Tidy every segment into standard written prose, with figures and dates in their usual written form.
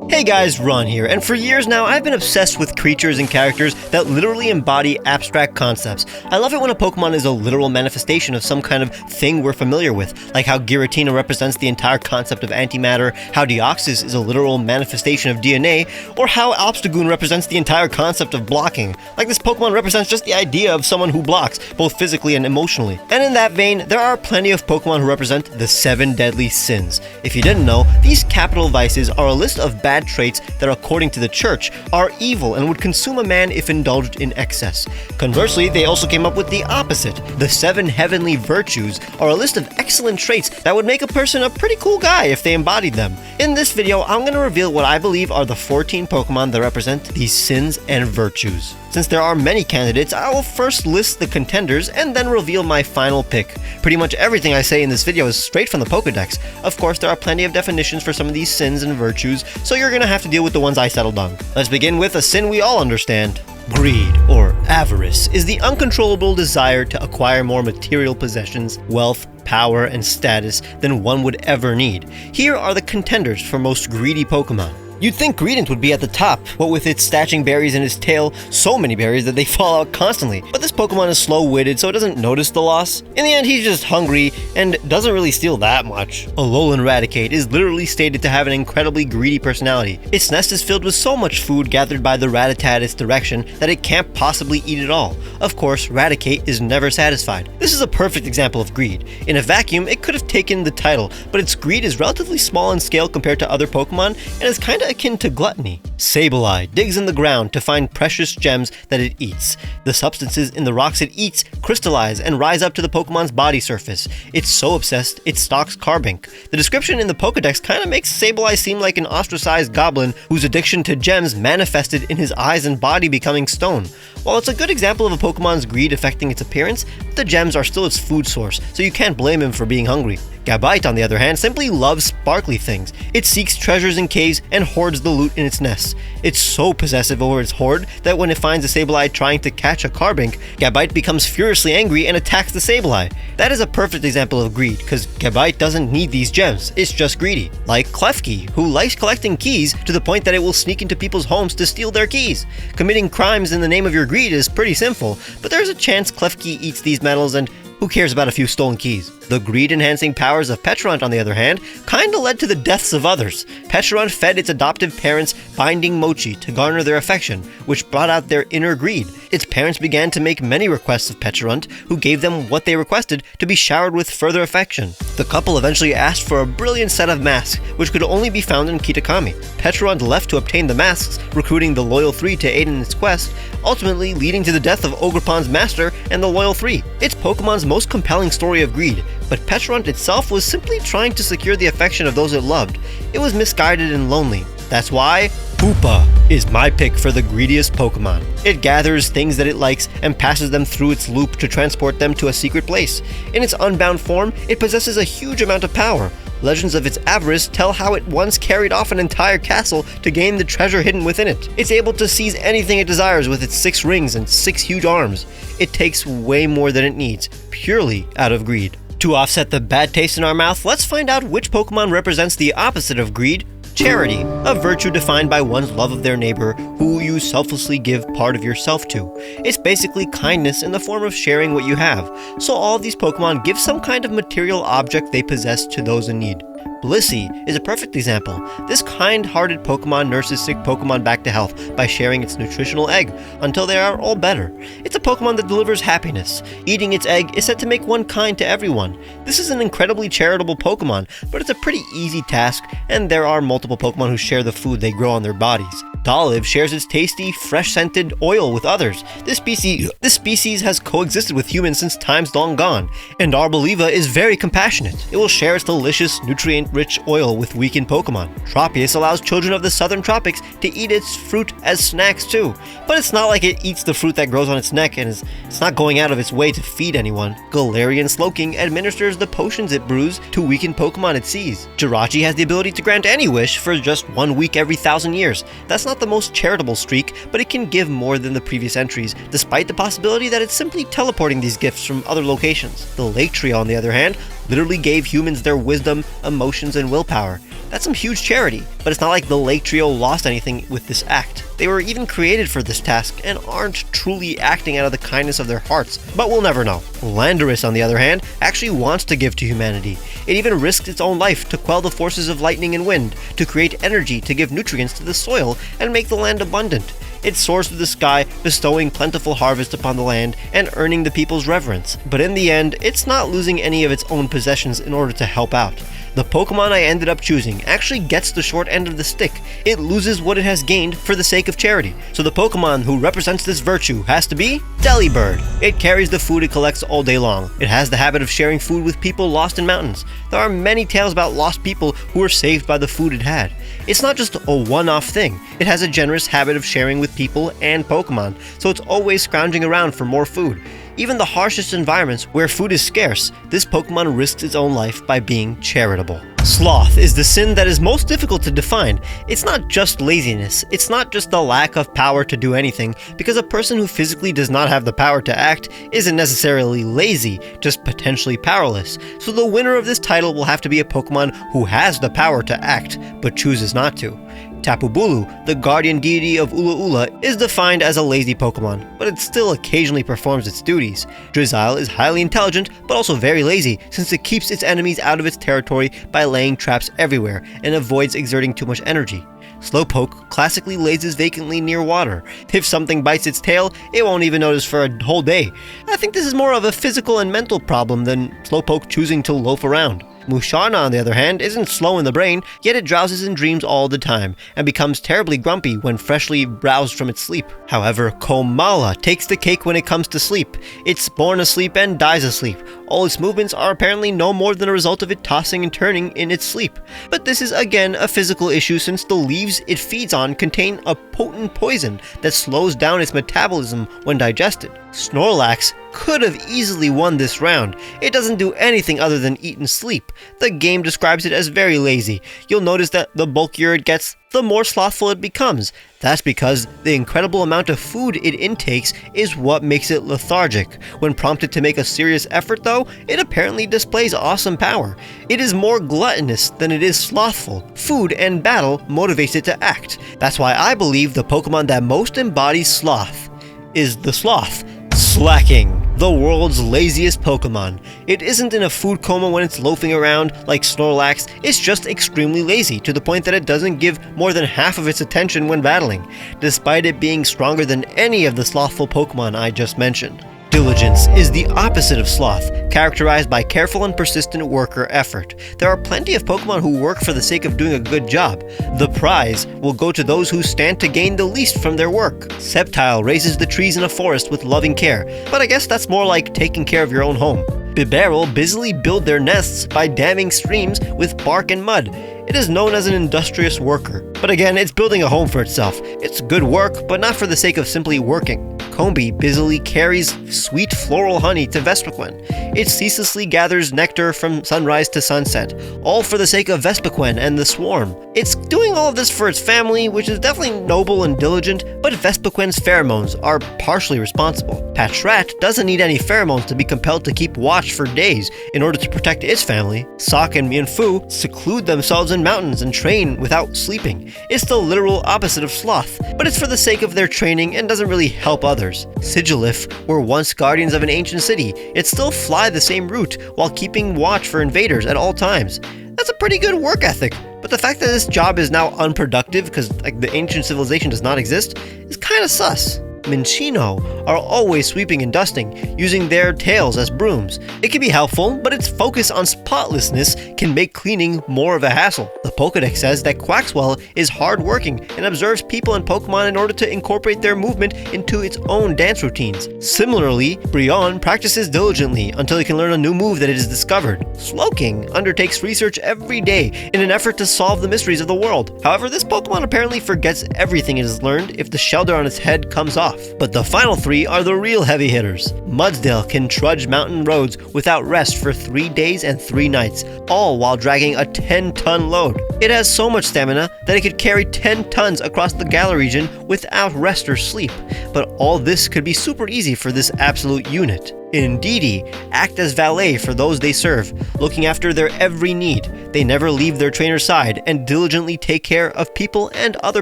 Hey guys, Ron here, and for years now I've been obsessed with creatures and characters that literally embody abstract concepts. I love it when a Pokemon is a literal manifestation of some kind of thing we're familiar with, like how Giratina represents the entire concept of antimatter, how Deoxys is a literal manifestation of DNA, or how Obstagoon represents the entire concept of blocking. Like this Pokemon represents just the idea of someone who blocks, both physically and emotionally. And in that vein, there are plenty of Pokemon who represent the 7 deadly sins. If you didn't know, these capital vices are a list of bad traits that, according to the church, are evil and would consume a man if indulged in excess. Conversely, they also came up with the opposite. The 7 heavenly virtues are a list of excellent traits that would make a person a pretty cool guy if they embodied them. In this video, I'm going to reveal what I believe are the 14 Pokemon that represent these sins and virtues. Since there are many candidates, I will first list the contenders and then reveal my final pick. Pretty much everything I say in this video is straight from the Pokédex. Of course, there are plenty of definitions for some of these sins and virtues, so you're gonna have to deal with the ones I settled on. Let's begin with a sin we all understand. Greed, or avarice, is the uncontrollable desire to acquire more material possessions, wealth, power, and status than one would ever need. Here are the contenders for most greedy Pokemon. You'd think Greedent would be at the top, what with its stashing berries in his tail, so many berries that they fall out constantly. But this Pokemon is slow-witted, so it doesn't notice the loss. In the end, he's just hungry and doesn't really steal that much. Alolan Raticate is literally stated to have an incredibly greedy personality. Its nest is filled with so much food gathered by the Rattata its direction that it can't possibly eat it all. Of course, Raticate is never satisfied. This is a perfect example of greed. In a vacuum, it could have taken the title, but its greed is relatively small in scale compared to other Pokemon and is kinda akin to Gluttony. Sableye digs in the ground to find precious gems that it eats. The substances in the rocks it eats crystallize and rise up to the Pokemon's body surface. It's so obsessed, it stalks Carbink. The description in the Pokedex kinda makes Sableye seem like an ostracized goblin whose addiction to gems manifested in his eyes and body becoming stone. While it's a good example of a Pokemon's greed affecting its appearance, the gems are still its food source, so you can't blame him for being hungry. Gabite, on the other hand, simply loves sparkly things. It seeks treasures in caves and hoards the loot in its nests. It's so possessive over its hoard that when it finds a Sableye trying to catch a Carbink, Gabite becomes furiously angry and attacks the Sableye. That is a perfect example of greed, because Gabite doesn't need these gems, it's just greedy. Like Klefki, who likes collecting keys to the point that it will sneak into people's homes to steal their keys. Committing crimes in the name of your greed is pretty sinful, but there's a chance Klefki eats these metals and who cares about a few stolen keys? The greed-enhancing powers of Pecharunt, on the other hand, kinda led to the deaths of others. Pecharunt fed its adoptive parents binding mochi to garner their affection, which brought out their inner greed. Its parents began to make many requests of Pecharunt, who gave them what they requested to be showered with further affection. The couple eventually asked for a brilliant set of masks, which could only be found in Kitakami. Pecharunt left to obtain the masks, recruiting the Loyal Three to aid in its quest, ultimately leading to the death of Ogerpon's master and the Loyal Three. It's Pokemon's most compelling story of greed, but Pecharunt itself was simply trying to secure the affection of those it loved. It was misguided and lonely. That's why Hoopa is my pick for the greediest Pokemon. It gathers things that it likes and passes them through its loop to transport them to a secret place. In its unbound form, it possesses a huge amount of power. Legends of its avarice tell how it once carried off an entire castle to gain the treasure hidden within it. It's able to seize anything it desires with its 6 rings and 6 huge arms. It takes way more than it needs, purely out of greed. To offset the bad taste in our mouth, let's find out which Pokemon represents the opposite of greed. Charity, a virtue defined by one's love of their neighbor, who you selflessly give part of yourself to. It's basically kindness in the form of sharing what you have, so all of these Pokemon give some kind of material object they possess to those in need. Blissey is a perfect example. This kind-hearted Pokemon nurses sick Pokemon back to health by sharing its nutritional egg until they are all better. It's a Pokemon that delivers happiness. Eating its egg is said to make one kind to everyone. This is an incredibly charitable Pokemon, but it's a pretty easy task, and there are multiple Pokemon who share the food they grow on their bodies. Dolliv shares its tasty, fresh-scented oil with others. This species has coexisted with humans since times long gone, and Arboliva is very compassionate. It will share its delicious, nutrient-rich oil with weakened Pokemon. Tropius allows children of the southern tropics to eat its fruit as snacks too, but it's not like it eats the fruit that grows on its neck and it's not going out of its way to feed anyone. Galarian Slowking administers the potions it brews to weaken Pokemon it sees. Jirachi has the ability to grant any wish for just 1 week every 1,000 years. That's not the most charitable streak, but it can give more than the previous entries, despite the possibility that it's simply teleporting these gifts from other locations. The Lake Trio, on the other hand, literally gave humans their wisdom, emotions, and willpower. That's some huge charity, but it's not like the Lake Trio lost anything with this act. They were even created for this task and aren't truly acting out of the kindness of their hearts, but we'll never know. Landorus, on the other hand, actually wants to give to humanity. It even risked its own life to quell the forces of lightning and wind, to create energy to give nutrients to the soil and make the land abundant. It soars through the sky, bestowing plentiful harvest upon the land and earning the people's reverence. But in the end, it's not losing any of its own possessions in order to help out. The Pokemon I ended up choosing actually gets the short end of the stick. It loses what it has gained for the sake of charity. So the Pokemon who represents this virtue has to be Delibird. It carries the food it collects all day long. It has the habit of sharing food with people lost in mountains. There are many tales about lost people who were saved by the food it had. It's not just a one-off thing. It has a generous habit of sharing with people and Pokemon, so it's always scrounging around for more food. Even the harshest environments where food is scarce, this Pokemon risks its own life by being charitable. Sloth is the sin that is most difficult to define. It's not just laziness, it's not just the lack of power to do anything, because a person who physically does not have the power to act isn't necessarily lazy, just potentially powerless. So the winner of this title will have to be a Pokemon who has the power to act, but chooses not to. Tapu Bulu, the guardian deity of Ula Ula, is defined as a lazy Pokemon, but it still occasionally performs its duties. Drizzile is highly intelligent, but also very lazy, since it keeps its enemies out of its territory by laying traps everywhere, and avoids exerting too much energy. Slowpoke classically lazes vacantly near water. If something bites its tail, it won't even notice for a whole day. I think this is more of a physical and mental problem than Slowpoke choosing to loaf around. Musharna, on the other hand, isn't slow in the brain, yet it drowses in dreams all the time, and becomes terribly grumpy when freshly roused from its sleep. However, Komala takes the cake when it comes to sleep. It's born asleep and dies asleep. All its movements are apparently no more than a result of it tossing and turning in its sleep. But this is again a physical issue, since the leaves it feeds on contain a potent poison that slows down its metabolism when digested. Snorlax could have easily won this round. It doesn't do anything other than eat and sleep. The game describes it as very lazy. You'll notice that the bulkier it gets, the more slothful it becomes. That's because the incredible amount of food it intakes is what makes it lethargic. When prompted to make a serious effort though, it apparently displays awesome power. It is more gluttonous than it is slothful. Food and battle motivates it to act. That's why I believe the Pokemon that most embodies sloth is the Sloth. Slacking, the world's laziest Pokemon. It isn't in a food coma when it's loafing around like Snorlax, it's just extremely lazy, to the point that it doesn't give more than half of its attention when battling, despite it being stronger than any of the slothful Pokemon I just mentioned. Diligence is the opposite of sloth, characterized by careful and persistent worker effort. There are plenty of Pokemon who work for the sake of doing a good job. The prize will go to those who stand to gain the least from their work. Sceptile raises the trees in a forest with loving care, but I guess that's more like taking care of your own home. Bibarel busily build their nests by damming streams with bark and mud. It is known as an industrious worker, but again, it's building a home for itself. It's good work, but not for the sake of simply working. Combi busily carries sweet floral honey to Vespiquen. It ceaselessly gathers nectar from sunrise to sunset, all for the sake of Vespiquen and the swarm. It's doing all of this for its family, which is definitely noble and diligent, but Vespiquen's pheromones are partially responsible. Patrat doesn't need any pheromones to be compelled to keep watch for days in order to protect its family. Sock and Mienfoo seclude themselves in mountains and train without sleeping. It's the literal opposite of sloth, but it's for the sake of their training and doesn't really help others. Sigilif were once guardians of an ancient city, yet still fly the same route while keeping watch for invaders at all times. That's a pretty good work ethic, but the fact that this job is now unproductive because the ancient civilization does not exist is kinda sus. Minccino are always sweeping and dusting, using their tails as brooms. It can be helpful, but its focus on spotlessness can make cleaning more of a hassle. The Pokédex says that Quaxwell is hardworking and observes people and Pokémon in order to incorporate their movement into its own dance routines. Similarly, Brionne practices diligently until it can learn a new move that it has discovered. Slowking undertakes research every day in an effort to solve the mysteries of the world. However, this Pokémon apparently forgets everything it has learned if the shelter on its head comes off. But the final three are the real heavy hitters. Mudsdale can trudge mountain roads without rest for 3 days and 3 nights, all while dragging a 10-ton load. It has so much stamina that it could carry 10 tons across the Gala region without rest or sleep, but all this could be super easy for this absolute unit. Indeedee act as valet for those they serve, looking after their every need. They never leave their trainer's side and diligently take care of people and other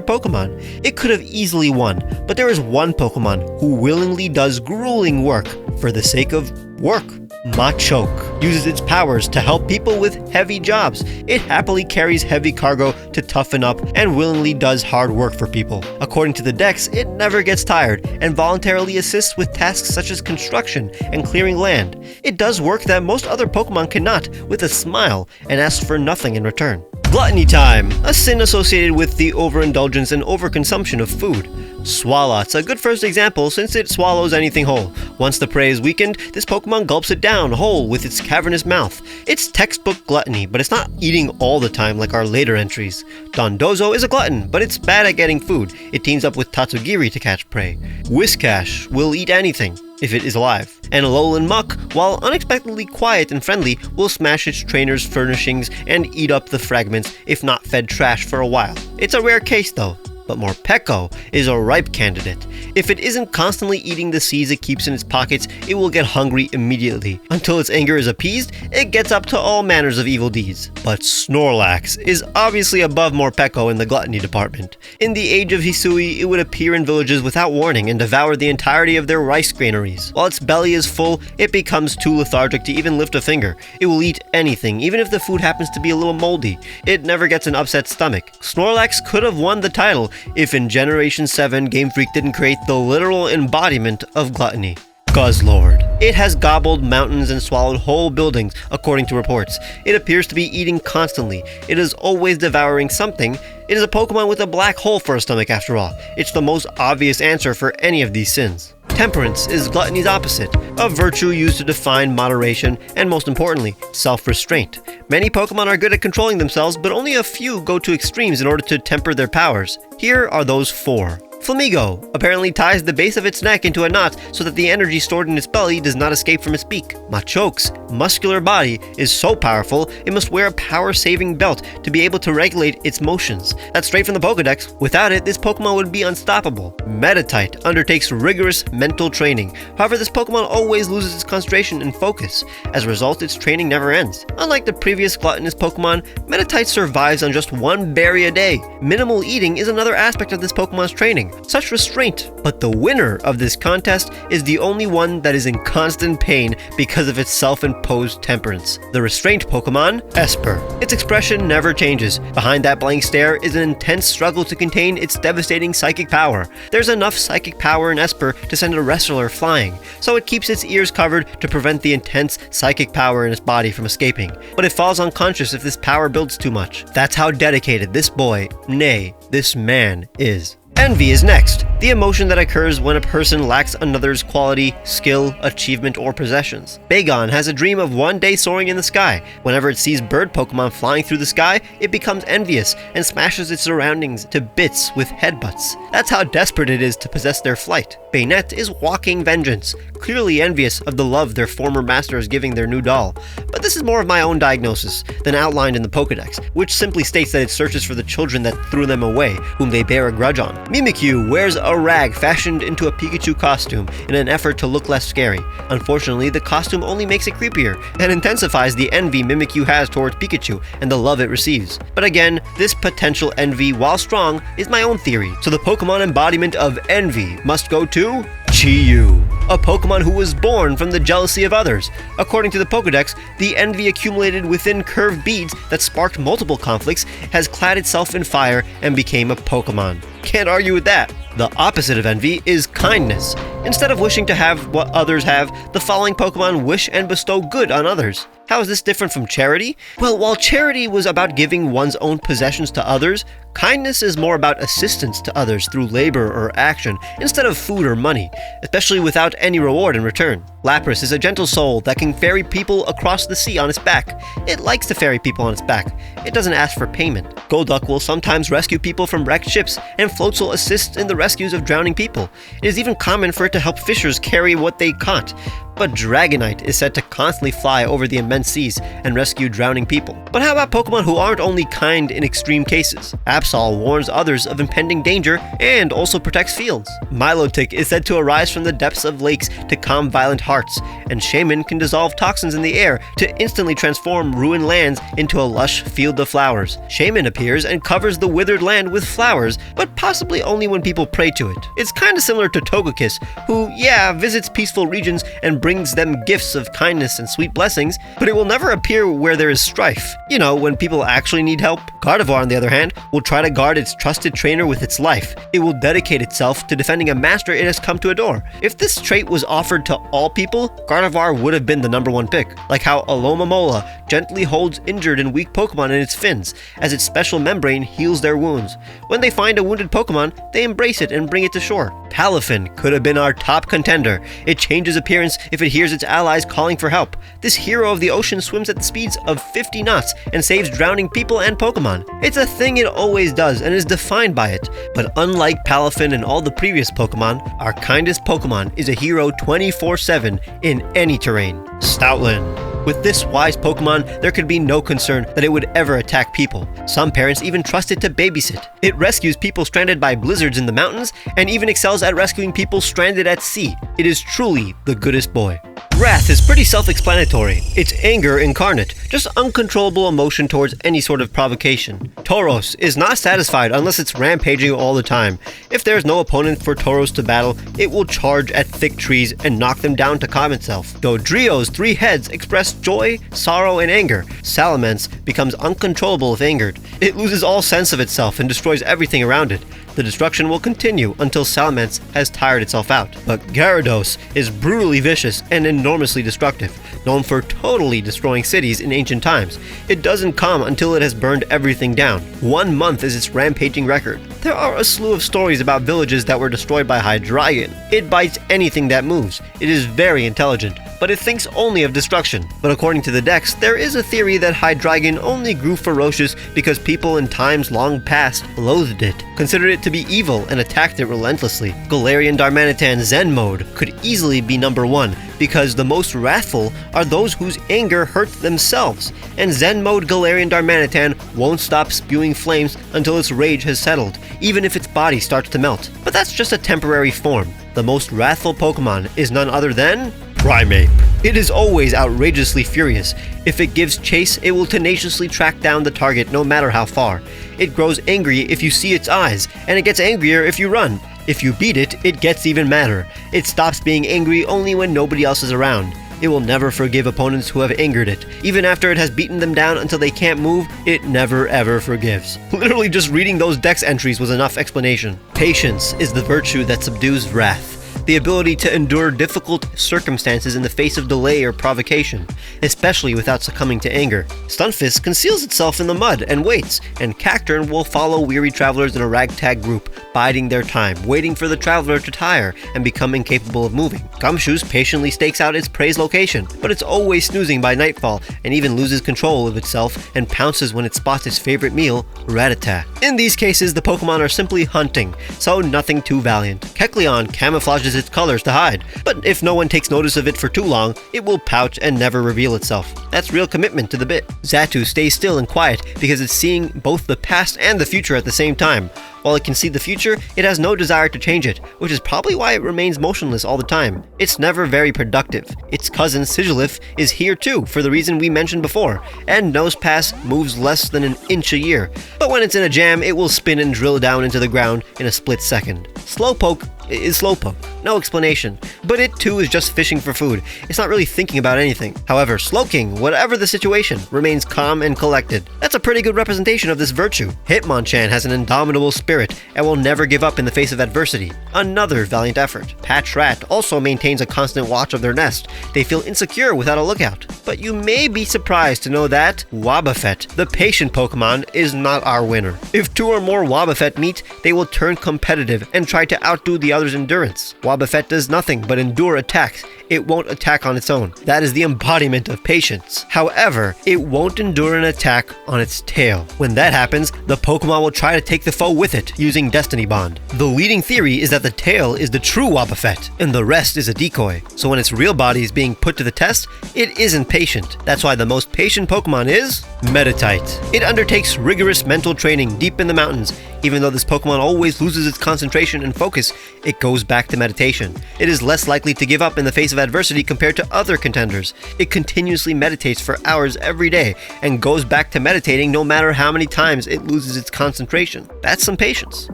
Pokemon. It could have easily won, but there is one Pokemon who willingly does grueling work for the sake of work. Machoke uses its powers to help people with heavy jobs. It happily carries heavy cargo to toughen up and willingly does hard work for people. According to the Dex, it never gets tired and voluntarily assists with tasks such as construction and clearing land. It does work that most other Pokemon cannot with a smile and asks for nothing in return. Gluttony time, a sin associated with the overindulgence and overconsumption of food. Swalot's a good first example since it swallows anything whole. Once the prey is weakened, this Pokemon gulps it down whole with its cavernous mouth. It's textbook gluttony, but it's not eating all the time like our later entries. Dondozo is a glutton, but it's bad at getting food. It teams up with Tatsugiri to catch prey. Whiscash will eat anything, if it is alive. And Alolan Muck, while unexpectedly quiet and friendly, will smash its trainer's furnishings and eat up the fragments if not fed trash for a while. It's a rare case though. But Morpeko is a ripe candidate. If it isn't constantly eating the seeds it keeps in its pockets, it will get hungry immediately. Until its anger is appeased, it gets up to all manners of evil deeds. But Snorlax is obviously above Morpeko in the gluttony department. In the age of Hisui, it would appear in villages without warning and devour the entirety of their rice granaries. While its belly is full, it becomes too lethargic to even lift a finger. It will eat anything, even if the food happens to be a little moldy. It never gets an upset stomach. Snorlax could have won the title if in Generation 7 Game Freak didn't create the literal embodiment of gluttony. Guzzlord. It has gobbled mountains and swallowed whole buildings, according to reports. It appears to be eating constantly. It is always devouring something. It is a Pokemon with a black hole for a stomach after all. It's the most obvious answer for any of these sins. Temperance is gluttony's opposite, a virtue used to define moderation and, most importantly, self-restraint. Many Pokemon are good at controlling themselves, but only a few go to extremes in order to temper their powers. Here are those 4. Flamigo apparently ties the base of its neck into a knot so that the energy stored in its belly does not escape from its beak. Machoke's muscular body is so powerful it must wear a power-saving belt to be able to regulate its motions. That's straight from the Pokedex. Without it, this Pokemon would be unstoppable. Meditite undertakes rigorous mental training. However, this Pokemon always loses its concentration and focus. As a result, its training never ends. Unlike the previous gluttonous Pokemon, Meditite survives on just 1 berry a day. Minimal eating is another aspect of this Pokemon's training. Such restraint. But the winner of this contest is the only one that is in constant pain because of its self-imposed temperance. The restraint Pokemon, Esper. Its expression never changes. Behind that blank stare is an intense struggle to contain its devastating psychic power. There's enough psychic power in Esper to send a wrestler flying, so it keeps its ears covered to prevent the intense psychic power in its body from escaping. But it falls unconscious if this power builds too much. That's how dedicated this boy, nay, this man, is. Envy is next, the emotion that occurs when a person lacks another's quality, skill, achievement, or possessions. Bagon has a dream of one day soaring in the sky. Whenever it sees bird Pokemon flying through the sky, it becomes envious and smashes its surroundings to bits with headbutts. That's how desperate it is to possess their flight. Bayonet is walking vengeance, clearly envious of the love their former master is giving their new doll. But this is more of my own diagnosis than outlined in the Pokedex, which simply states that it searches for the children that threw them away, whom they bear a grudge on. Mimikyu wears a rag fashioned into a Pikachu costume in an effort to look less scary. Unfortunately, the costume only makes it creepier and intensifies the envy Mimikyu has towards Pikachu and the love it receives. But again, this potential envy, while strong, is my own theory. So the Pokemon embodiment of envy must go to Chi-Yu, a Pokemon who was born from the jealousy of others. According to the Pokedex, the envy accumulated within curved beads that sparked multiple conflicts has clad itself in fire and became a Pokemon. Can't argue with that. The opposite of envy is kindness. Instead of wishing to have what others have, the following Pokemon wish and bestow good on others. How is this different from charity? Well, while charity was about giving one's own possessions to others, kindness is more about assistance to others through labor or action instead of food or money, especially without any reward in return. Lapras is a gentle soul that can ferry people across the sea on its back. It likes to ferry people on its back. It doesn't ask for payment. Golduck will sometimes rescue people from wrecked ships, and Floatzel assists in the rescues of drowning people. It is even common for it to help fishers carry what they caught. but Dragonite is said to constantly fly over the immense seas and rescue drowning people. But how about Pokemon who aren't only kind in extreme cases? Absol warns others of impending danger and also protects fields. Milotic is said to arise from the depths of lakes to calm violent hearts, and Shaman can dissolve toxins in the air to instantly transform ruined lands into a lush field of flowers. Shaman appears and covers the withered land with flowers, but possibly only when people pray to it. It's kinda similar to Togekiss, who, yeah, visits peaceful regions and brings them gifts of kindness and sweet blessings, but it will never appear where there is strife. You know, when people actually need help. Gardevoir, on the other hand, will try to guard its trusted trainer with its life. It will dedicate itself to defending a master it has come to adore. If this trait was offered to all people, Gardevoir would have been the #1 pick, like how Alomomola gently holds injured and weak Pokemon in its fins, as its special membrane heals their wounds. When they find a wounded Pokemon, they embrace it and bring it to shore. Palafin could have been our top contender. It changes appearance if it hears its allies calling for help. This hero of the ocean swims at the speeds of 50 knots and saves drowning people and Pokemon. It's a thing it always does and is defined by it. But unlike Palafin and all the previous Pokemon, our kindest Pokemon is a hero 24/7 in any terrain. Stoutland. With this wise Pokemon, there could be no concern that it would ever attack people. Some parents even trust it to babysit. It rescues people stranded by blizzards in the mountains, and even excels at rescuing people stranded at sea. It is truly the goodest boy. Wrath is pretty self-explanatory. It's anger incarnate, just uncontrollable emotion towards any sort of provocation. Tauros is not satisfied unless it's rampaging all the time. If there's no opponent for Tauros to battle, it will charge at thick trees and knock them down to calm itself. Dodrio's 3 heads express joy, sorrow, and anger. Salamence becomes uncontrollable if angered. It loses all sense of itself and destroys everything around it. The destruction will continue until Salamence has tired itself out. But Gyarados is brutally vicious and enormously destructive, known for totally destroying cities in ancient times. It doesn't calm until it has burned everything down. 1 month is its rampaging record. There are a slew of stories about villages that were destroyed by Hydreigon. It bites anything that moves. It is very intelligent, but it thinks only of destruction. But according to the Dex, there is a theory that Hydreigon only grew ferocious because people in times long past loathed it, considered it to be evil, and attacked it relentlessly. Galarian Darmanitan Zen mode could easily be #1, because the most wrathful are those whose anger hurts themselves, and Zen mode Galarian Darmanitan won't stop spewing flames until its rage has settled, even if its body starts to melt. But that's just a temporary form. The most wrathful Pokemon is none other than Primeape. It is always outrageously furious. If it gives chase, it will tenaciously track down the target no matter how far. It grows angry if you see its eyes, and it gets angrier if you run. If you beat it, it gets even madder. It stops being angry only when nobody else is around. It will never forgive opponents who have angered it. Even after it has beaten them down until they can't move, it never ever forgives. Literally just reading those Dex entries was enough explanation. Patience is the virtue that subdues wrath. The ability to endure difficult circumstances in the face of delay or provocation, especially without succumbing to anger. Stunfisk conceals itself in the mud and waits, and Cacturne will follow weary travelers in a ragtag group, biding their time, waiting for the traveler to tire and become incapable of moving. Gumshoos patiently stakes out its prey's location, but it's always snoozing by nightfall and even loses control of itself and pounces when it spots its favorite meal, Rattata. In these cases, the Pokemon are simply hunting, so nothing too valiant. Kecleon camouflages its colors to hide, but if no one takes notice of it for too long, it will pout and never reveal itself. That's real commitment to the bit. Xatu stays still and quiet because it's seeing both the past and the future at the same time. While it can see the future, it has no desire to change it, which is probably why it remains motionless all the time. It's never very productive. Its cousin Sigilyph is here too, for the reason we mentioned before, and Nosepass moves less than an inch a year. But when it's in a jam, it will spin and drill down into the ground in a split second. Slowpoke is Slowpoke. No explanation. But it too is just fishing for food. It's not really thinking about anything. However, Slowking, whatever the situation, remains calm and collected. That's a pretty good representation of this virtue. Hitmonchan has an indomitable spirit and will never give up in the face of adversity. Another valiant effort. Patrat also maintains a constant watch of their nest. They feel insecure without a lookout. But you may be surprised to know that Wobbuffet, the patient Pokemon, is not our winner. If 2 or more Wobbuffet meet, they will turn competitive and try to outdo the other's endurance. Wobbuffet does nothing but endure attacks. It won't attack on its own. That is the embodiment of patience. However, it won't endure an attack on its tail. When that happens, the Pokemon will try to take the foe with it, using Destiny Bond. The leading theory is that the tail is the true Wobbuffet, and the rest is a decoy. So when its real body is being put to the test, it isn't patient. That's why the most patient Pokemon is Meditite. It undertakes rigorous mental training deep in the mountains. Even though this Pokemon always loses its concentration and focus, it goes back to meditation. It is less likely to give up in the face of adversity compared to other contenders. It continuously meditates for hours every day and goes back to meditating no matter how many times it loses its concentration. That's some patience.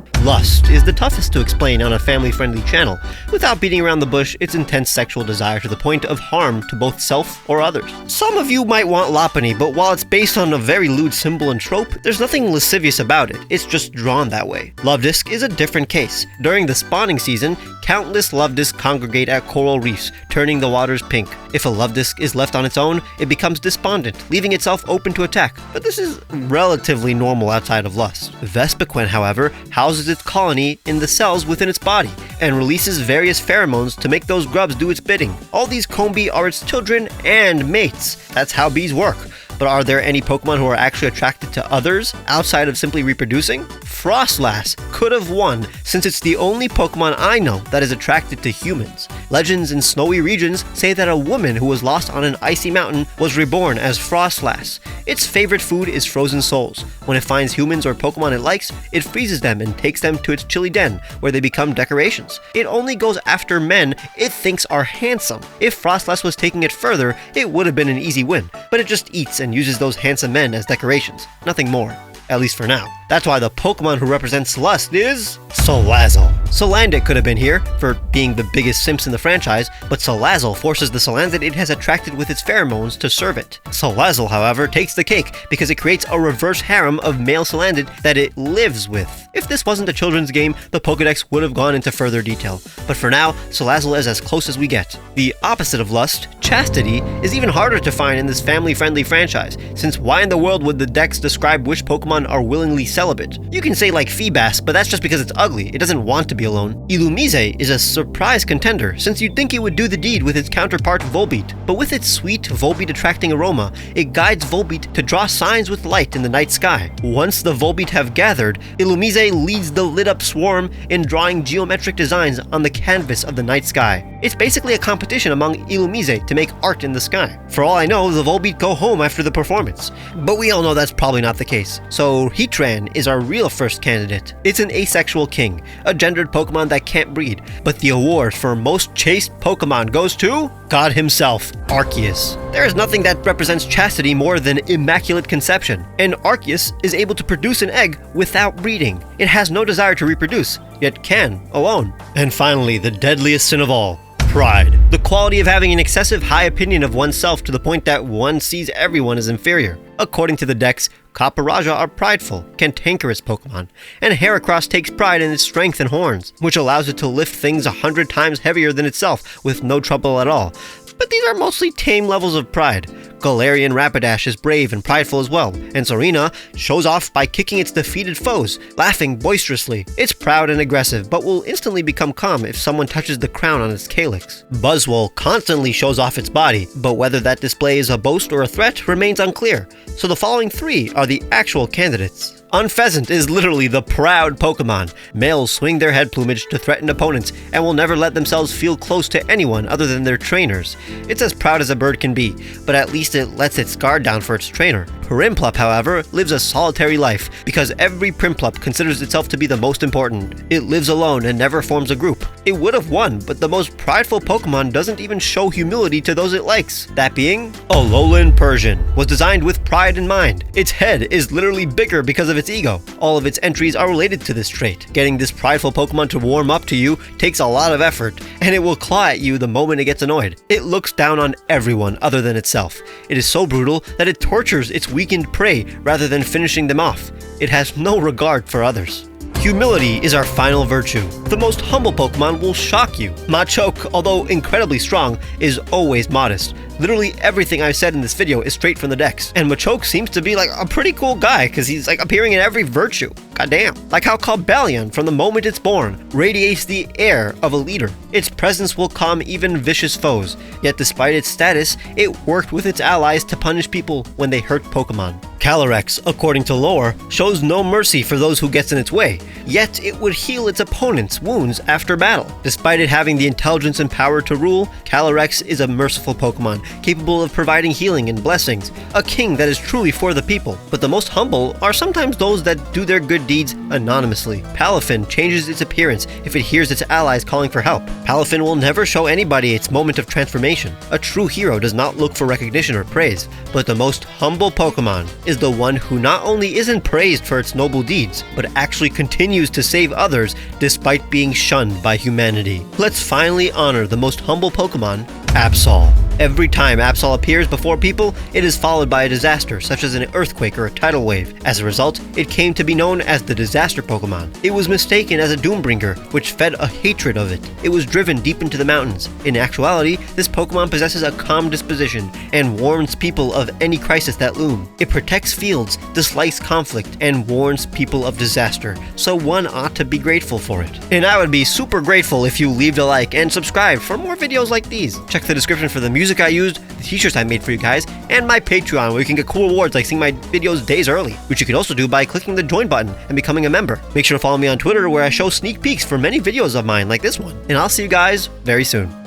Lust is the toughest to explain on a family-friendly channel. Without beating around the bush, it's intense sexual desire to the point of harm to both self or others. Some of you might want Lopunny, but while it's based on a very lewd symbol and trope, there's nothing lascivious about it. It's just drawn that way. Luvdisc is a different case. During the spawning season, countless Luvdisc congregate at coral reefs, turning the waters pink. If a Luvdisc is left on its own, it becomes despondent, leaving itself open to attack. But this is relatively normal outside of Lust. Vespiquen, however, houses its colony in the cells within its body, and releases various pheromones to make those grubs do its bidding. All these combi are its children and mates. That's how bees work. But are there any Pokemon who are actually attracted to others outside of simply reproducing? Frostlass could have won, since it's the only Pokemon I know that is attracted to humans. Legends in snowy regions say that a woman who was lost on an icy mountain was reborn as Frostlass. Its favorite food is frozen souls. When it finds humans or Pokemon it likes, it freezes them and takes them to its chilly den, where they become decorations. It only goes after men it thinks are handsome. If Frostlass was taking it further, it would have been an easy win, but it just eats and uses those handsome men as decorations. Nothing more. At least for now. That's why the Pokemon who represents Lust is Salazzle. Salandit could have been here, for being the biggest simps in the franchise, but Salazzle forces the Salandit it has attracted with its pheromones to serve it. Salazzle, however, takes the cake, because it creates a reverse harem of male Salandit that it lives with. If this wasn't a children's game, the Pokedex would have gone into further detail, but for now, Salazzle is as close as we get. The opposite of Lust, Chastity, is even harder to find in this family-friendly franchise, since why in the world would the Dex describe which Pokemon are willingly celibate? You can say like Feebas, but that's just because it's ugly. It doesn't want to be alone. Illumise is a surprise contender, since you'd think it would do the deed with its counterpart Volbeat. But with its sweet, Volbeat-attracting aroma, it guides Volbeat to draw signs with light in the night sky. Once the Volbeat have gathered, Illumise leads the lit-up swarm in drawing geometric designs on the canvas of the night sky. It's basically a competition among Illumise to make art in the sky. For all I know, the Volbeat go home after the performance. But we all know that's probably not the case. So Heatran is our real first candidate. It's an asexual king, a gendered Pokemon that can't breed. But the award for most chaste Pokemon goes to God himself, Arceus. There is nothing that represents chastity more than immaculate conception, and Arceus is able to produce an egg without breeding. It has no desire to reproduce, yet can, alone. And finally, the deadliest sin of all, pride. The quality of having an excessive high opinion of oneself to the point that one sees everyone as inferior. According to the Dex, Caparaja are prideful, cantankerous Pokemon, and Heracross takes pride in its strength and horns, which allows it to lift things 100 times heavier than itself with no trouble at all. But these are mostly tame levels of pride. Galarian Rapidash is brave and prideful as well, and Serena shows off by kicking its defeated foes, laughing boisterously. It's proud and aggressive, but will instantly become calm if someone touches the crown on its calyx. Buzzwole constantly shows off its body, but whether that display is a boast or a threat remains unclear, so the following three are the actual candidates. Unpheasant is literally the proud Pokemon. Males swing their head plumage to threaten opponents and will never let themselves feel close to anyone other than their trainers. It's as proud as a bird can be, but at least it lets its guard down for its trainer. Prinplup, however, lives a solitary life because every Prinplup considers itself to be the most important. It lives alone and never forms a group. It would have won, but the most prideful Pokemon doesn't even show humility to those it likes. That being, Alolan Persian was designed with pride in mind. Its head is literally bigger because of its ego. All of its entries are related to this trait. Getting this prideful Pokemon to warm up to you takes a lot of effort, and it will claw at you the moment it gets annoyed. It looks down on everyone other than itself. It is so brutal that it tortures its weakened prey rather than finishing them off. It has no regard for others. Humility is our final virtue. The most humble Pokemon will shock you. Machoke, although incredibly strong, is always modest. Literally everything I've said in this video is straight from the decks. And Machoke seems to be like a pretty cool guy because he's like appearing in every virtue. Goddamn. Like how Cobalion, from the moment it's born, radiates the air of a leader. Its presence will calm even vicious foes. Yet despite its status, it worked with its allies to punish people when they hurt Pokemon. Calyrex, according to lore, shows no mercy for those who gets in its way, yet it would heal its opponent's wounds after battle. Despite it having the intelligence and power to rule, Calyrex is a merciful Pokemon, capable of providing healing and blessings, a king that is truly for the people. But the most humble are sometimes those that do their good deeds anonymously. Palafin changes its appearance if it hears its allies calling for help. Palafin will never show anybody its moment of transformation. A true hero does not look for recognition or praise, but the most humble Pokemon is the one who not only isn't praised for its noble deeds, but actually continues to save others despite being shunned by humanity. Let's finally honor the most humble Pokemon, Absol. Every time Absol appears before people, it is followed by a disaster, such as an earthquake or a tidal wave. As a result, it came to be known as the Disaster Pokemon. It was mistaken as a Doombringer, which fed a hatred of it. It was driven deep into the mountains. In actuality, this Pokemon possesses a calm disposition and warns people of any crisis that loom. It protects fields, dislikes conflict, and warns people of disaster, so one ought to be grateful for it. And I would be super grateful if you leave a like and subscribe for more videos like these. Check the description for the music I used, the t-shirts I made for you guys, and my Patreon where you can get cool rewards like seeing my videos days early, which you can also do by clicking the join button and becoming a member. Make sure to follow me on Twitter where I show sneak peeks for many videos of mine like this one. And I'll see you guys very soon.